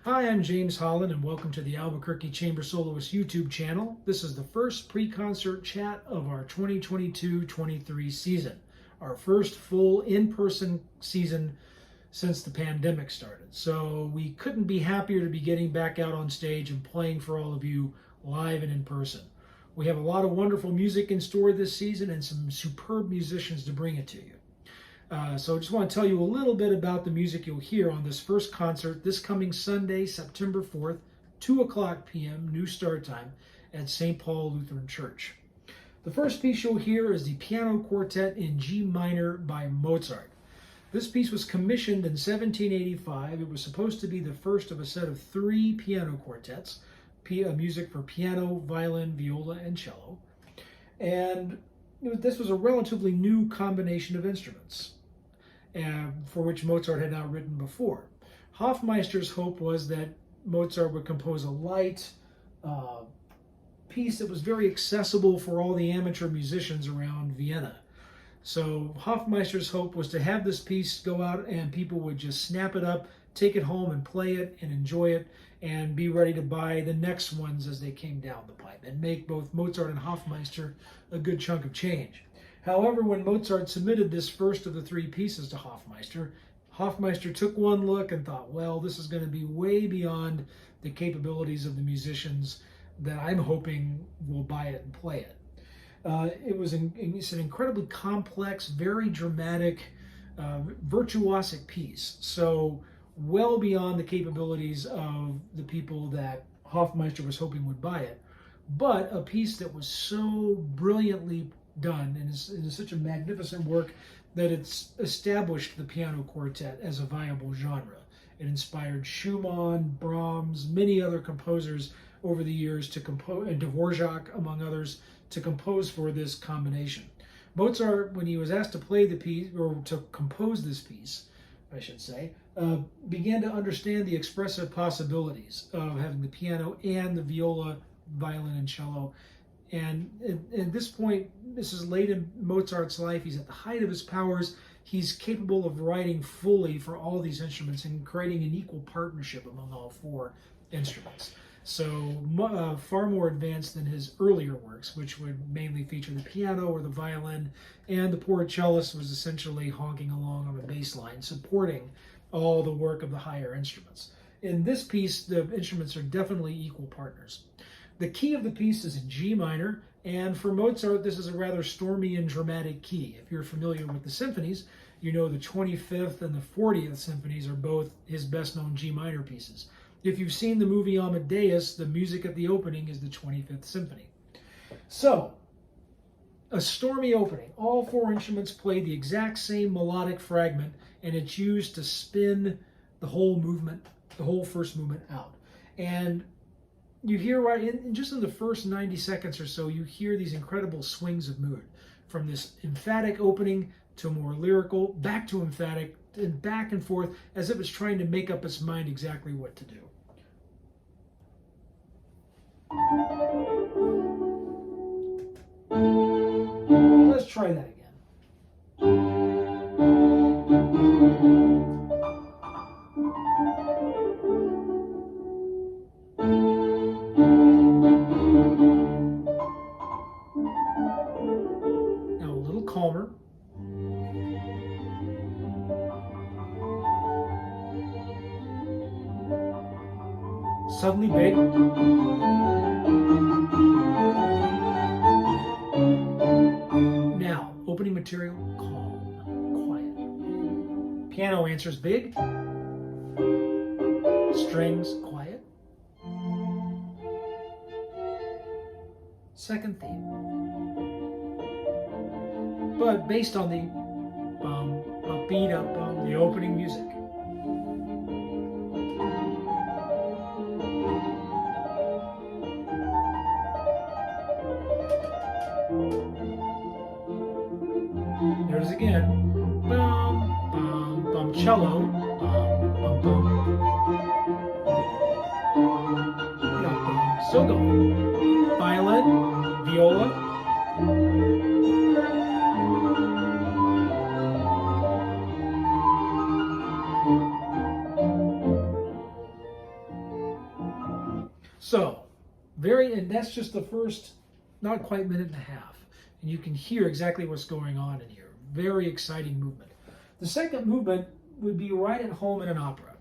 Hi, I'm James Holland, and welcome to the Albuquerque Chamber Soloists YouTube channel. This is the first pre-concert chat of our 2022-23 season, our first full in-person season since the pandemic started. So we couldn't be happier to be getting back out on stage and playing for all of you live and in person. We have a lot of wonderful music in store this season and some superb musicians to bring it to you. So I just want to tell you a little bit about the music you'll hear on this first concert this coming Sunday, September 4th, 2 o'clock p.m., new start time, at St. Paul Lutheran Church. The first piece you'll hear is the Piano Quartet in G minor by Mozart. This piece was commissioned in 1785. It was supposed to be the first of a set of 3 piano quartets, music for piano, violin, viola, and cello. And this was a relatively new combination of instruments, for which Mozart had not written before. Hofmeister's hope was that Mozart would compose a light piece that was very accessible for all the amateur musicians around Vienna. So Hofmeister's hope was to have this piece go out and people would just snap it up, take it home and play it and enjoy it and be ready to buy the next ones as they came down the pipe and make both Mozart and Hofmeister a good chunk of change. However, when Mozart submitted this first of the 3 pieces to Hofmeister, Hofmeister took one look and thought, well, this is going to be way beyond the capabilities of the musicians that I'm hoping will buy it and play it. It's an incredibly complex, very dramatic, virtuosic piece. So well beyond the capabilities of the people that Hofmeister was hoping would buy it, but a piece that was so brilliantly done and is such a magnificent work that it's established the piano quartet as a viable genre. It inspired Schumann, Brahms, many other composers over the years to compose, and Dvorak, among others, to compose for this combination. Mozart, when he was asked to play the piece, or to compose this piece, I should say, began to understand the expressive possibilities of having the piano and the viola, violin, and cello. And at this point, this is late in Mozart's life. He's at the height of his powers. He's capable of writing fully for all these instruments and creating an equal partnership among all 4 instruments. So far more advanced than his earlier works, which would mainly feature the piano or the violin, and the poor cellist was essentially honking along on the bass line, supporting all the work of the higher instruments. In this piece, the instruments are definitely equal partners. The key of the piece is in G minor, and for Mozart, this is a rather stormy and dramatic key. If you're familiar with the symphonies, you know the 25th and the 40th symphonies are both his best-known G minor pieces. If you've seen the movie Amadeus, the music at the opening is the 25th Symphony. So, a stormy opening. All 4 instruments play the exact same melodic fragment, and it's used to spin the whole movement, the whole first movement out. And you hear right in just in the first 90 seconds or so, you hear these incredible swings of mood, from this emphatic opening to more lyrical, back to emphatic, and back and forth, as if it's trying to make up its mind exactly what to do. Let's try that again. Now a little calmer. Suddenly big. Now, opening material, calm, quiet. Piano answers big. Strings, quiet. Second theme. But based on the beat up on the opening music. There it is again. Bum, bum, bum, cello. Bum, bum, bum. So go. Violin, viola. So, and that's just the first, not quite minute and a half. And you can hear exactly what's going on in here. Very exciting movement. The second movement would be right at home in an opera.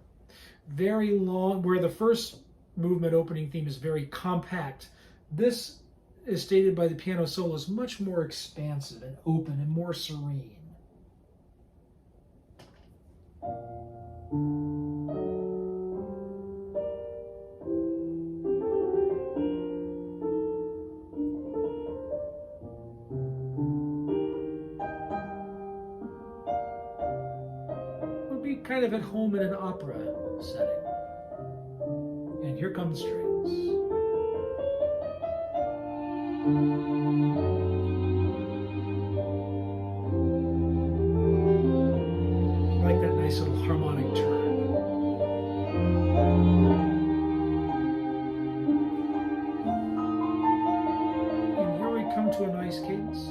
Very long, where the first movement opening theme is very compact. This is stated by the piano soloist much more expansive and open and more serene. Would be kind of at home in an opera setting. And here come the strings. I like that nice little harmonic turn. And here we come to a nice cadence.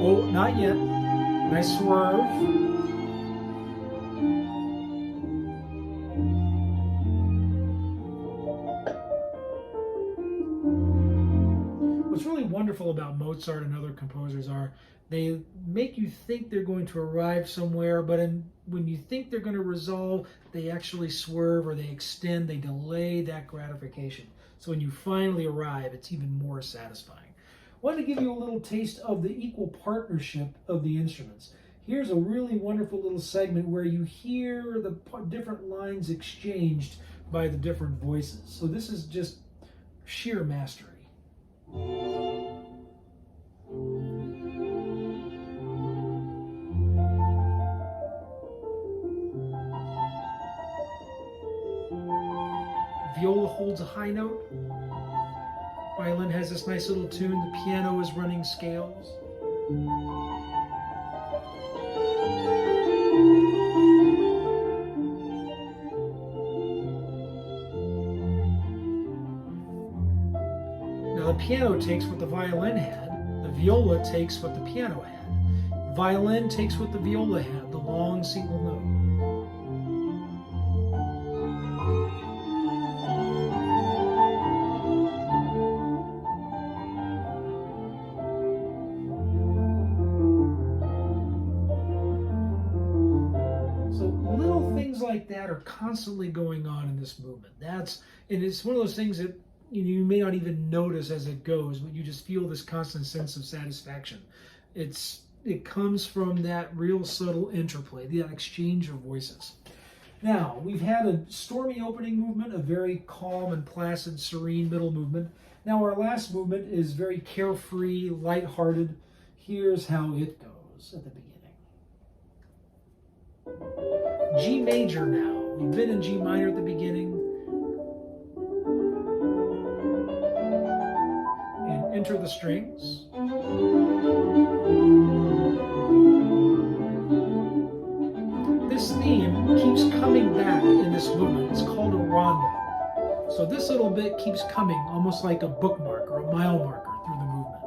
Oh, not yet. Nice swerve. Wonderful about Mozart and other composers are they make you think they're going to arrive somewhere, but when you think they're going to resolve, they actually swerve or they extend, they delay that gratification. So when you finally arrive, it's even more satisfying. I wanted to give you a little taste of the equal partnership of the instruments. Here's a really wonderful little segment where you hear the different lines exchanged by the different voices. So this is just sheer mastery. Viola holds a high note. Violin has this nice little tune. The piano is running scales. Now the piano takes what the violin had. The viola takes what the piano had. Violin takes what the viola had, the long single note. Like that are constantly going on in this movement. And it's one of those things that you may not even notice as it goes, but you just feel this constant sense of satisfaction. It comes from that real subtle interplay, that exchange of voices. Now, we've had a stormy opening movement, a very calm and placid, serene middle movement. Now our last movement is very carefree, lighthearted. Here's how it goes at the beginning. G major now. We've been in G minor at the beginning. And enter the strings. This theme keeps coming back in this movement. It's called a rondo. So this little bit keeps coming almost like a bookmark or a mile marker through the movement.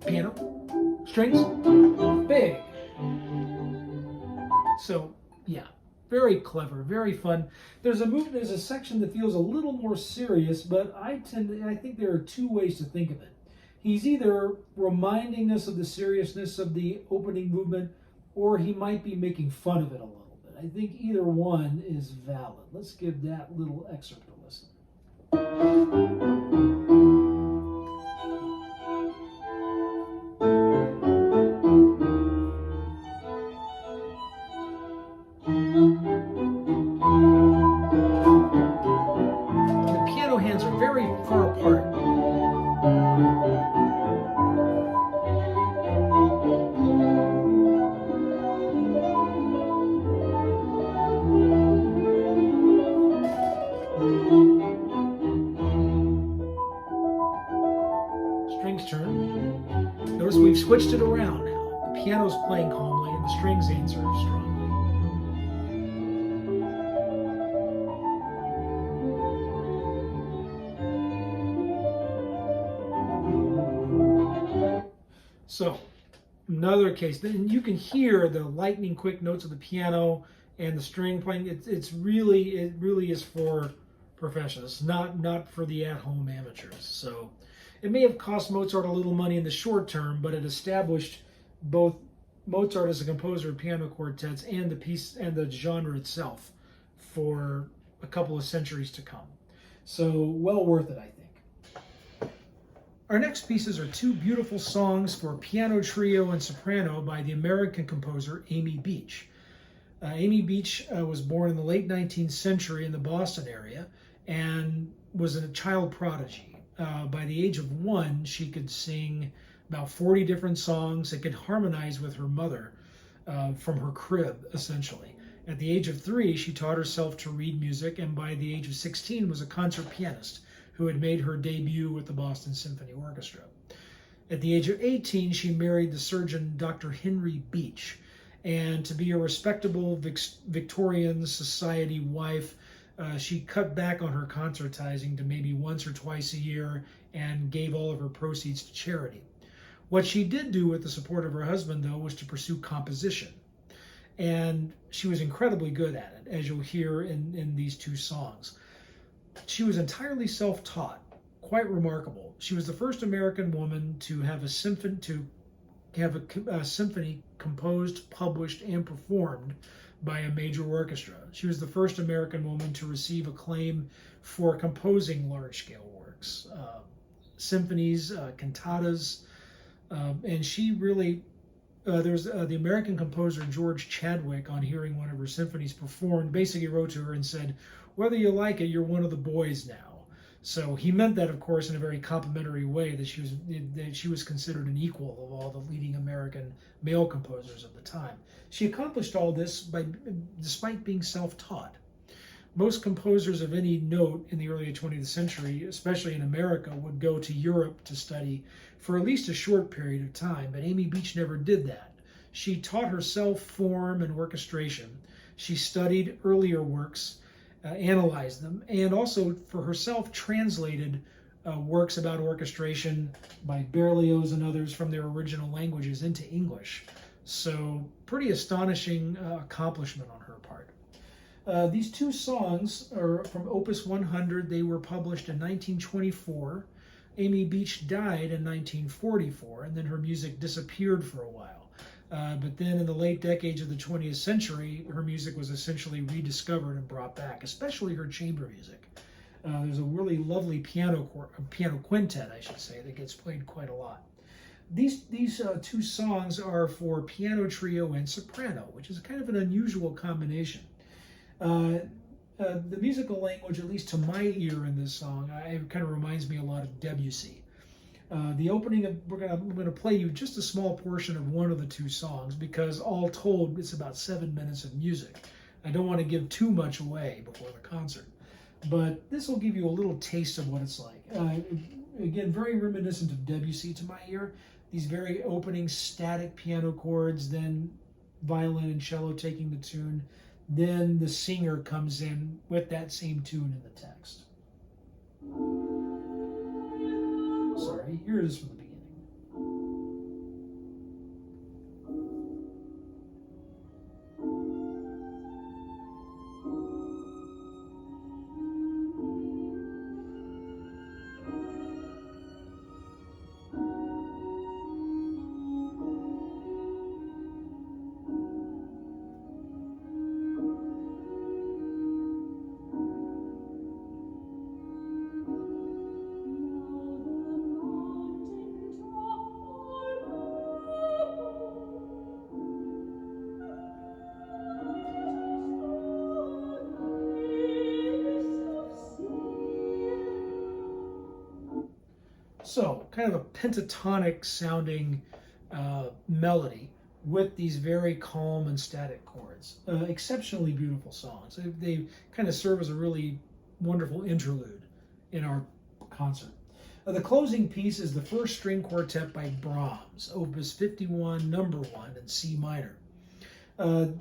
Piano, strings, big. So yeah, very clever, very fun. There's a section that feels a little more serious, but I think there are two ways to think of it. He's either reminding us of the seriousness of the opening movement, or he might be making fun of it a little bit. I think either one is valid. Let's give that little excerpt a listen. Very far apart. Strings turn. Notice we've switched it around now. The piano's playing calmly and the strings answer strongly. So, another case, then you can hear the lightning quick notes of the piano and the string playing. It really is for professionals, not for the at-home amateurs. So it may have cost Mozart a little money in the short term, but it established both Mozart as a composer of piano quartets and the piece and the genre itself for a couple of centuries to come. So well worth it, I think. Our next pieces are two beautiful songs for piano trio and soprano by the American composer Amy Beach. Amy Beach was born in the late 19th century in the Boston area and was a child prodigy. By the age of 1, she could sing about 40 different songs and could harmonize with her mother from her crib, essentially. At the age of 3, she taught herself to read music, and by the age of 16 was a concert pianist who had made her debut with the Boston Symphony Orchestra. At the age of 18, she married the surgeon Dr. Henry Beach, and to be a respectable Victorian society wife, she cut back on her concertizing to maybe once or twice a year and gave all of her proceeds to charity. What she did do with the support of her husband, though, was to pursue composition. And she was incredibly good at it, as you'll hear in these two songs. She was entirely self-taught, quite remarkable. She was the first American woman to have a symphony composed, published, and performed by a major orchestra. She was the first American woman to receive acclaim for composing large-scale works, symphonies, cantatas, and she really, there's the American composer George Chadwick, on hearing one of her symphonies performed, basically wrote to her and said, "Whether you like it, you're one of the boys now." So he meant that, of course, in a very complimentary way, that she was considered an equal of all the leading American male composers of the time. She accomplished all this despite being self-taught. Most composers of any note in the early 20th century, especially in America, would go to Europe to study for at least a short period of time, but Amy Beach never did that. She taught herself form and orchestration. She studied earlier works, analyzed them, and also for herself translated works about orchestration by Berlioz and others from their original languages into English. So pretty astonishing accomplishment on her part. These two songs are from Opus 100. They were published in 1924. Amy Beach died in 1944, and then her music disappeared for a while. But then in the late decades of the 20th century, her music was essentially rediscovered and brought back, especially her chamber music. There's a really lovely piano quintet, I should say, that gets played quite a lot. These two songs are for piano trio and soprano, which is kind of an unusual combination. The musical language, at least to my ear in this song, it kind of reminds me a lot of Debussy. The opening, I'm going to play you just a small portion of one of the two songs, because all told, it's about 7 minutes of music. I don't want to give too much away before the concert, but this will give you a little taste of what it's like. Again, very reminiscent of Debussy to my ear. These very opening static piano chords, then violin and cello taking the tune, then the singer comes in with that same tune in the text. Sorry, here it is from the beginning. So, kind of a pentatonic sounding melody with these very calm and static chords. Exceptionally beautiful songs. They kind of serve as a really wonderful interlude in our concert. The closing piece is the first string quartet by Brahms, Opus 51, number 1, in C minor.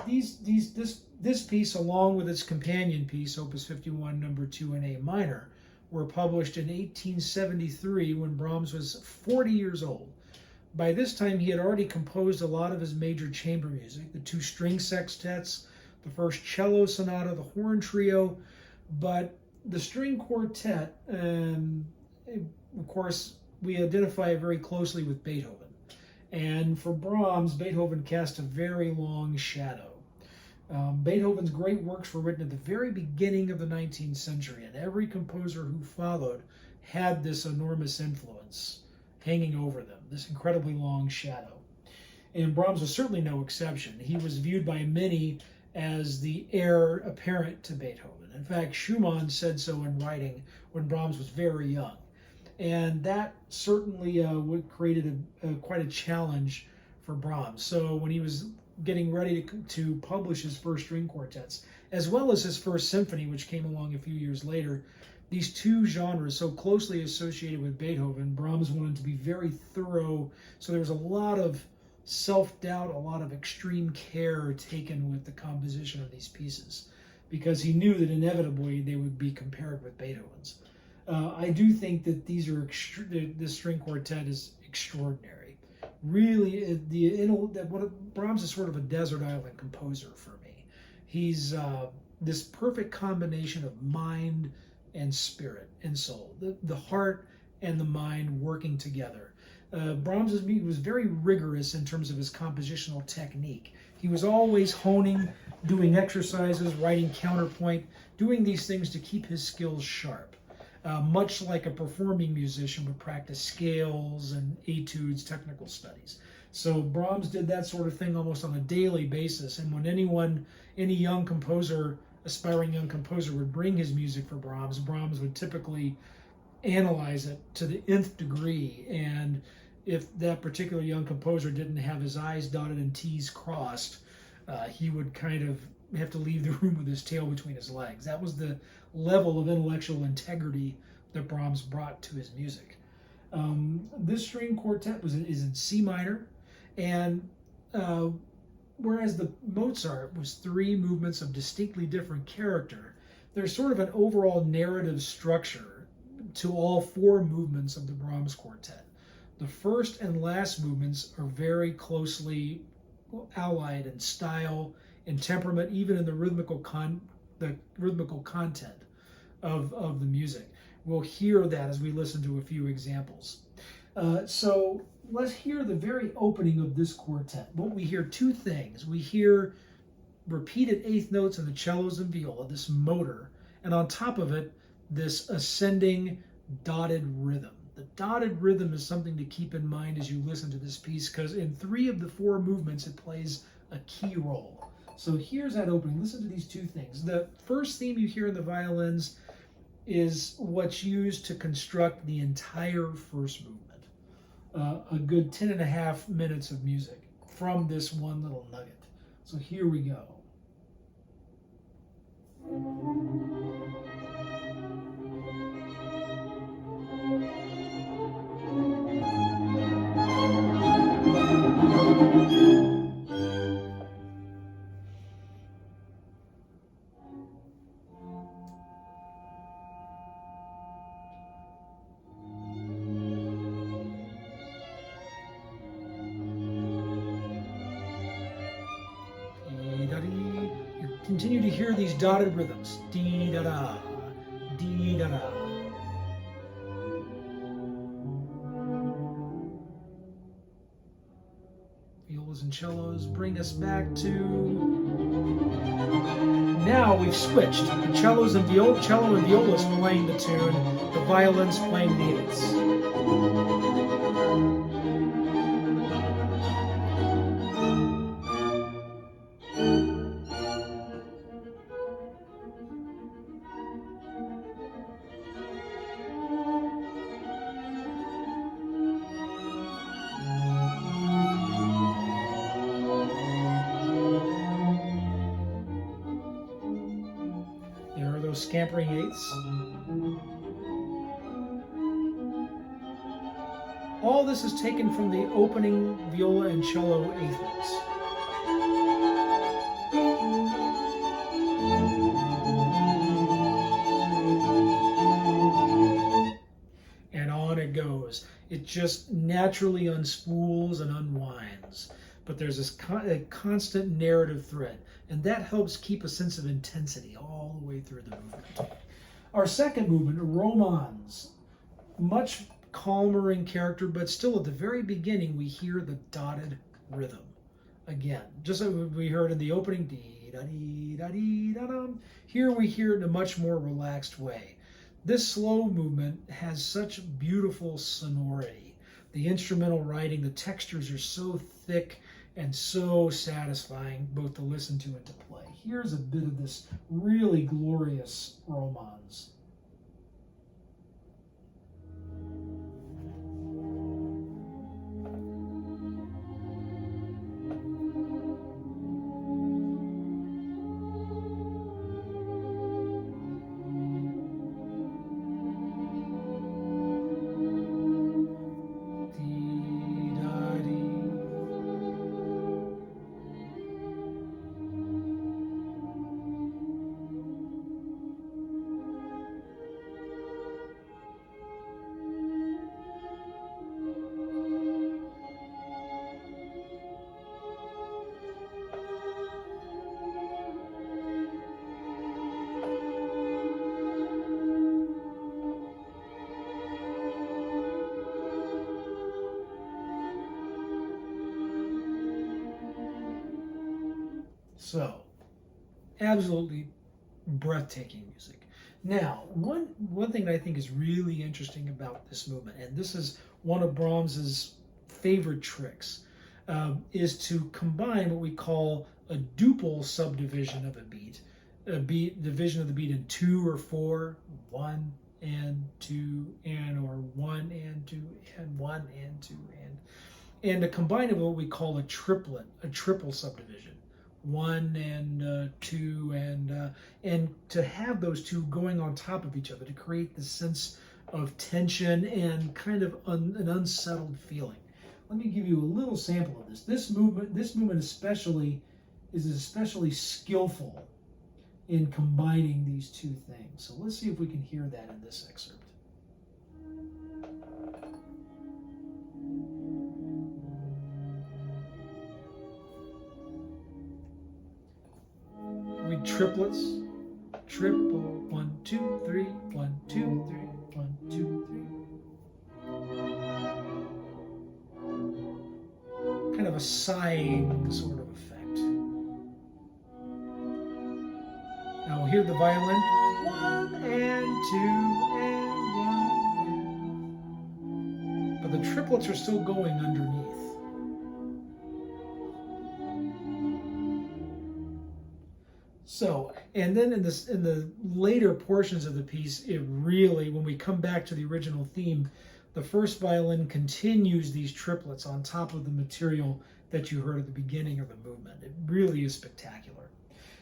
This piece, along with its companion piece, Opus 51, number 2, in A minor, were published in 1873 when Brahms was 40 years old. By this time, he had already composed a lot of his major chamber music, the 2 string sextets, the first cello sonata, the horn trio, but the string quartet, of course, we identify it very closely with Beethoven. And for Brahms, Beethoven cast a very long shadow. Beethoven's great works were written at the very beginning of the 19th century, and every composer who followed had this enormous influence hanging over them, this incredibly long shadow. And Brahms was certainly no exception. He was viewed by many as the heir apparent to Beethoven. In fact, Schumann said so in writing when Brahms was very young. And that certainly created quite a challenge for Brahms. So when he was getting ready to publish his first string quartets, as well as his first symphony, which came along a few years later, these two genres so closely associated with Beethoven, Brahms wanted to be very thorough. So there was a lot of self-doubt, a lot of extreme care taken with the composition of these pieces, because he knew that inevitably they would be compared with Beethoven's. I do think that this string quartet is extraordinary. Really, Brahms is sort of a desert island composer for me. He's this perfect combination of mind and spirit and soul, the heart and the mind working together. Brahms was very rigorous in terms of his compositional technique. He was always honing, doing exercises, writing counterpoint, doing these things to keep his skills sharp. Much like a performing musician would practice scales and etudes, technical studies. So Brahms did that sort of thing almost on a daily basis. And when any young composer, aspiring young composer would bring his music for Brahms, Brahms would typically analyze it to the nth degree. And if that particular young composer didn't have his I's dotted and T's crossed, he would kind of have to leave the room with his tail between his legs. That was the level of intellectual integrity that Brahms brought to his music. This string quartet is in C minor, and whereas the Mozart was 3 movements of distinctly different character, there's sort of an overall narrative structure to all 4 movements of the Brahms quartet. The first and last movements are very closely allied in style, in temperament, even in the rhythmical content of the music. We'll hear that as we listen to a few examples. So let's hear the very opening of this quartet. Well, we hear 2 things. We hear repeated 8th notes in the cellos and viola, this motor, and on top of it, this ascending dotted rhythm. The dotted rhythm is something to keep in mind as you listen to this piece, because in 3 of the 4 movements, it plays a key role. So here's that opening. Listen to these 2 things. The first theme you hear in the violins is what's used to construct the entire first movement. A good 10.5 minutes of music from this one little nugget. So here we go. You continue to hear these dotted rhythms. Dee-da-da, dee-da-da. Violas and cellos bring us back to... Now we've switched. The cello and violas playing the tune, the violins playing the 8ths. Scampering 8ths. All this is taken from the opening viola and cello 8th notes. And on it goes. It just naturally unspools and unwinds. But there's this a constant narrative thread, and that helps keep a sense of intensity all the way through the movement. Our second movement, Romans, much calmer in character, but still at the very beginning we hear the dotted rhythm. Again, just like we heard in the opening, dee-da-dee-da-dee-da-dum. Here we hear it in a much more relaxed way. This slow movement has such beautiful sonority. The instrumental writing, the textures are so thick and so satisfying both to listen to and to play. Here's a bit of this really glorious Romans. So, absolutely breathtaking music. Now, one thing that I think is really interesting about this movement, and this is one of Brahms's favorite tricks, is to combine what we call a duple subdivision of a beat, division of the beat in 2 or 4, 1 and 2 and, or 1 and 2 and 1 and 2 and to combine it with what we call a triple subdivision. 1 and 2 and to have those two going on top of each other to create this sense of tension and kind of an unsettled feeling. Let me give you a little sample of this. This movement especially is especially skillful in combining these two things. So let's see if we can hear that in this excerpt. Triplets, triple, 1, 2, 3, 1, 2, 3, 1, 2, 3. Kind of a sighing sort of effect. Now we'll hear the violin, 1 and 2 and 1, but the triplets are still going underneath. So, and then in the later portions of the piece, it really, when we come back to the original theme, the first violin continues these triplets on top of the material that you heard at the beginning of the movement. It really is spectacular.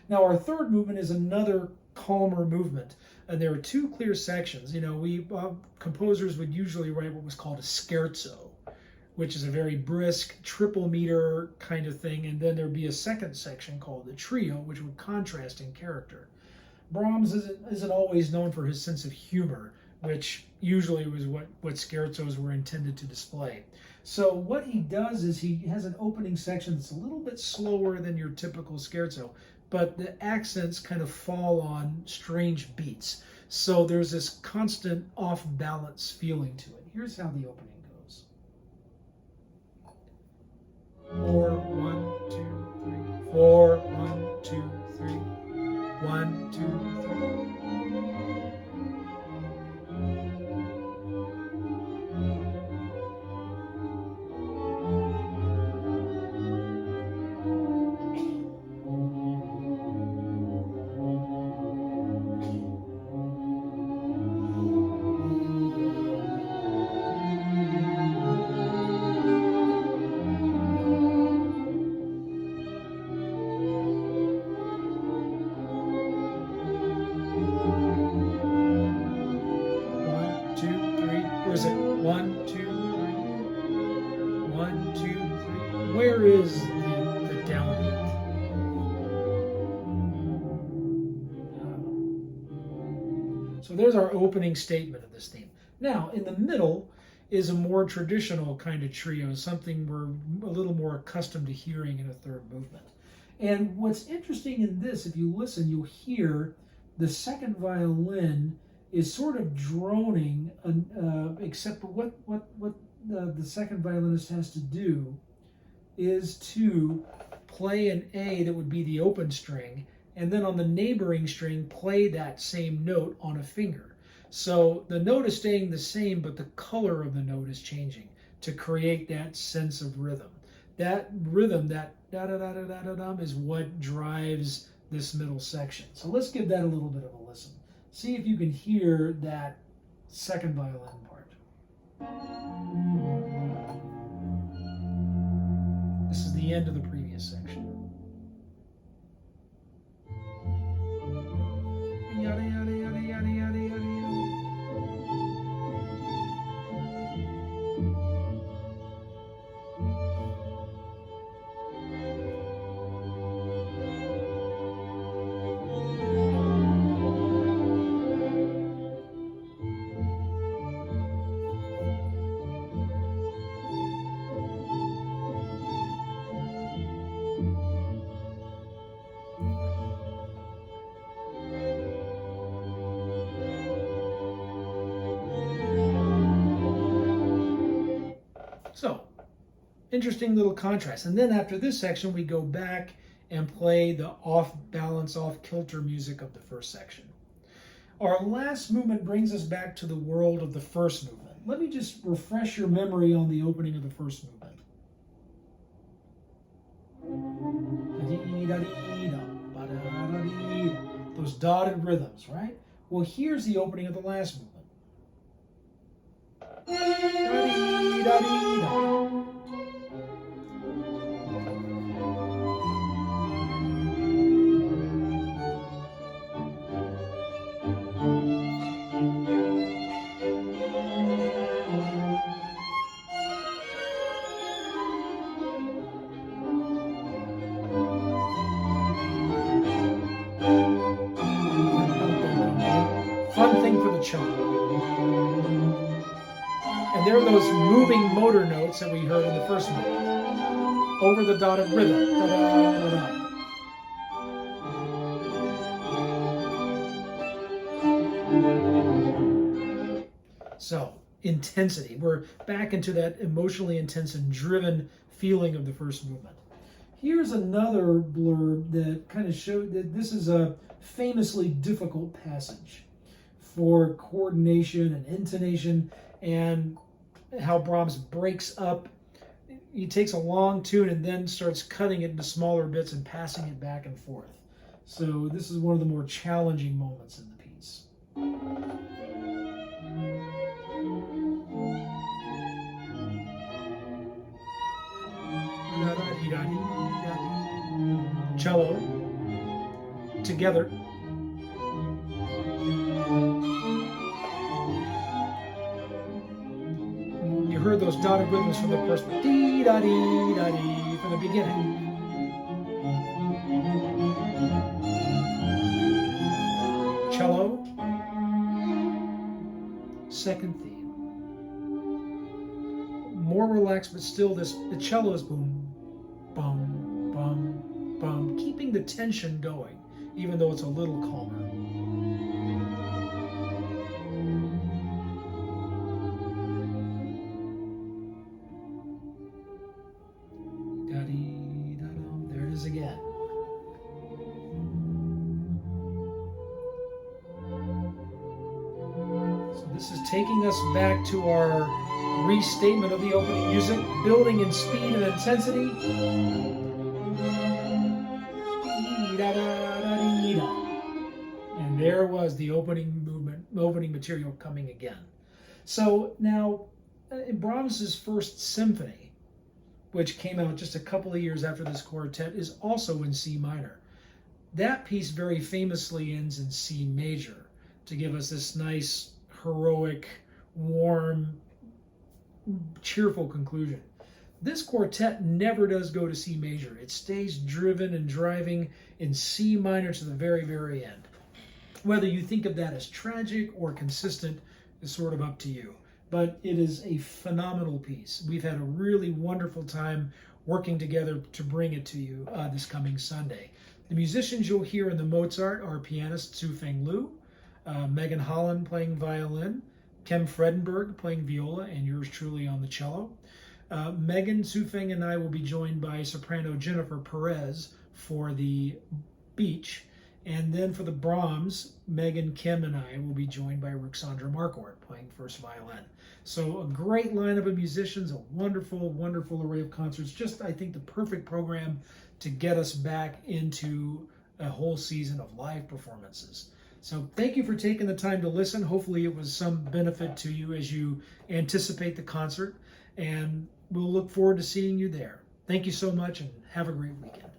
Now, our third movement is another calmer movement, and there are two clear sections. You know, composers would usually write what was called a scherzo, which is a very brisk triple meter kind of thing, and then there'd be a second section called the trio, which would contrast in character. Brahms isn't always known for his sense of humor, which usually was what scherzos were intended to display. So what he does is he has an opening section that's a little bit slower than your typical scherzo, but the accents kind of fall on strange beats. So there's this constant off-balance feeling to it. Here's how the opening goes. 4, 1, 2, 3, 4, 1, 2, 3, 1, 2, 3. Where is the downbeat? So there's our opening statement of this theme. Now, in the middle is a more traditional kind of trio, something we're a little more accustomed to hearing in a third movement. And what's interesting in this, if you listen, you'll hear the second violin is sort of droning, except for what the second violinist has to do is to play an A that would be the open string, and then on the neighboring string play that same note on a finger. So the note is staying the same, but the color of the note is changing to create that sense of rhythm. That rhythm, that da-da-da-da-da-da, is what drives this middle section. So let's give that a little bit of a listen. See if you can hear that second violin part. This is the end of the previous section. Yada, yada, yada, yada, yada, yada, yada. So, interesting little contrast. And then after this section, we go back and play the off-balance, off-kilter music of the first section. Our last movement brings us back to the world of the first movement. Let me just refresh your memory on the opening of the first movement. Those dotted rhythms, right? Well, here's the opening of the last movement. Fun thing for the cello. And there are those moving motor notes that we heard in the first movement. Over the dotted rhythm. Da-da-da-da. So, intensity. We're back into that emotionally intense and driven feeling of the first movement. Here's another blurb that kind of showed that this is a famously difficult passage for coordination and intonation, and how Brahms breaks up. He takes a long tune and then starts cutting it into smaller bits and passing it back and forth. So this is one of the more challenging moments in the piece. Cello together. You heard those dotted rhythms from the first dee-da-dee-da-dee from the beginning. Cello, second theme. More relaxed, but still the cello is boom, bum, bum, bum, keeping the tension going, even though it's a little calmer. There it is again. So this is taking us back to our restatement of the opening music, building in speed and intensity. And there was the opening material coming again. So now, in Brahms's First Symphony, which came out just a couple of years after this quartet, is also in C minor. That piece very famously ends in C major to give us this nice, heroic, warm, cheerful conclusion. This quartet never does go to C major. It stays driven and driving in C minor to the very, very end. Whether you think of that as tragic or consistent is sort of up to you. but it is a phenomenal piece. We've had a really wonderful time working together to bring it to you this coming Sunday. The musicians you'll hear in the Mozart are pianist Su-Feng Liu, Megan Holland playing violin, Kem Fredenberg playing viola, and yours truly on the cello. Megan, Su-Feng, and I will be joined by soprano Jennifer Perez for the Beach. And then for the Brahms, Megan, Kim, and I will be joined by Ruxandra Marquardt playing first violin. So a great lineup of musicians, a wonderful, wonderful array of concerts. Just, I think, the perfect program to get us back into a whole season of live performances. So thank you for taking the time to listen. Hopefully it was some benefit to you as you anticipate the concert. And we'll look forward to seeing you there. Thank you so much and have a great weekend.